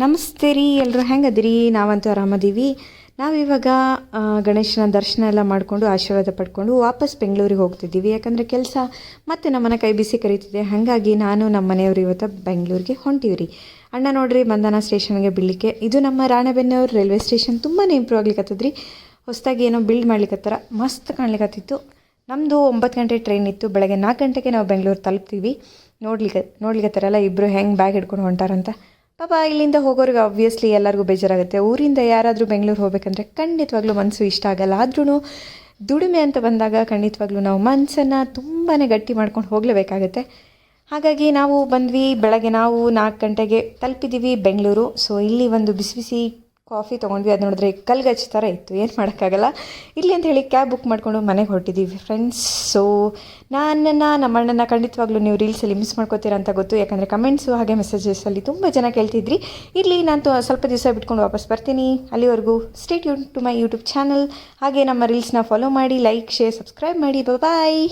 ನಮಸ್ತೆ ರೀ, ಎಲ್ಲರೂ ಹೆಂಗದಿರಿ? ನಾವಂತೂ ಆರಾಮದೀವಿ. ನಾವಿವಾಗ ಗಣೇಶನ ದರ್ಶನ ಎಲ್ಲ ಮಾಡಿಕೊಂಡು ಆಶೀರ್ವಾದ ಪಡ್ಕೊಂಡು ವಾಪಸ್ ಬೆಂಗಳೂರಿಗೆ ಹೋಗ್ತಿದ್ದೀವಿ. ಯಾಕಂದರೆ ಕೆಲಸ ಮತ್ತು ನಮ್ಮನ್ನು ಕೈ ಬಿಸಿ ಕರೀತಿದೆ. ಹಾಗಾಗಿ ನಾನು ನಮ್ಮ ಮನೆಯವರು ಇವತ್ತು ಬೆಂಗಳೂರಿಗೆ ಹೊಂಟೀವಿ ರೀ. ಅಣ್ಣ ನೋಡ್ರಿ ಬಂಧನ ಸ್ಟೇಷನ್ಗೆ ಬೀಳಲಿಕ್ಕೆ. ಇದು ನಮ್ಮ ರಾಣೆಬೆನ್ನೂರು ರೈಲ್ವೆ ಸ್ಟೇಷನ್ ತುಂಬಾ ಇಂಪ್ರೂವ್ ಆಗ್ಲಿಕ್ಕತ್ತದ್ರಿ. ಹೊಸದಾಗಿ ಏನೋ ಬಿಲ್ಡ್ ಮಾಡ್ಲಿಕ್ಕತ್ತಾರ, ಮಸ್ತ್ ಕಾಣ್ಲಿಕ್ಕತ್ತಿತ್ತು. ನಮ್ಮದು 9 ಗಂಟೆ ಟ್ರೈನ್ ಇತ್ತು. ಬೆಳಗ್ಗೆ 4 ಗಂಟೆಗೆ ನಾವು ಬೆಂಗಳೂರು ತಲುಪ್ತೀವಿ. ನೋಡ್ಲಿಕ್ಕತ್ತಾರಲ್ಲ ಇಬ್ಬರು ಹೆಂಗೆ ಬ್ಯಾಗ್ ಹಿಡ್ಕೊಂಡು ಹೊಂಟಾರಂತ. ಪಾಪ ಇಲ್ಲಿಂದ ಹೋಗೋರಿಗೆ ಆಬ್ವಿಯಸ್ಲಿ ಎಲ್ಲರಿಗೂ ಬೇಜಾರಾಗುತ್ತೆ. ಊರಿಂದ ಯಾರಾದರೂ ಬೆಂಗಳೂರು ಹೋಗ್ಬೇಕಂದ್ರೆ ಖಂಡಿತವಾಗ್ಲೂ ಮನಸ್ಸು ಇಷ್ಟ ಆಗಲ್ಲ. ಆದ್ರೂ ದುಡಿಮೆ ಅಂತ ಬಂದಾಗ ಖಂಡಿತವಾಗ್ಲೂ ನಾವು ಮನಸ್ಸನ್ನು ತುಂಬಾ ಗಟ್ಟಿ ಮಾಡ್ಕೊಂಡು ಹೋಗಲೇಬೇಕಾಗತ್ತೆ. ಹಾಗಾಗಿ ನಾವು ಬಂದ್ವಿ. ಬೆಳಗ್ಗೆ ನಾವು 4 ಗಂಟೆಗೆ ತಲುಪಿದ್ದೀವಿ ಬೆಂಗಳೂರು. ಸೊ ಇಲ್ಲಿ ಒಂದು ಬಿಸಿ ಬಿಸಿ ಕಾಫಿ ತೊಗೊಂಡ್ವಿ. ಅದು ನೋಡಿದ್ರೆ ಕಲ್ಗಚ್ಚ ಥರ ಇತ್ತು, ಏನು ಮಾಡೋಕ್ಕಾಗಲ್ಲ. ಇಲ್ಲಿ ಅಂತ ಹೇಳಿ ಕ್ಯಾಬ್ ಬುಕ್ ಮಾಡಿಕೊಂಡು ಮನೆಗೆ ಹೊರಟಿದ್ದೀವಿ ಫ್ರೆಂಡ್ಸ್. ಸೊ ನಮ್ಮ ಅಣ್ಣನ ಖಂಡಿತವಾಗ್ಲೂ ನೀವು ರೀಲ್ಸಲ್ಲಿ ಮಿಸ್ ಮಾಡ್ಕೋತೀರ ಅಂತ ಗೊತ್ತು. ಯಾಕಂದರೆ ಕಮೆಂಟ್ಸು ಹಾಗೆ ಮೆಸೇಜಸಲ್ಲಿ ತುಂಬ ಜನ ಕೇಳ್ತಿದ್ರಿ. ಇಲ್ಲಿ ನಾನು ಸ್ವಲ್ಪ ದಿವಸ ಬಿಟ್ಕೊಂಡು ವಾಪಸ್ ಬರ್ತೀನಿ. ಅಲ್ಲಿವರೆಗೂ stay tune to my YouTube channel. ಹಾಗೆ ನಮ್ಮ ರೀಲ್ಸ್ನ ಫಾಲೋ ಮಾಡಿ, ಲೈಕ್, ಶೇರ್, ಸಬ್ಸ್ಕ್ರೈಬ್ ಮಾಡಿ. ಬಾಯ್.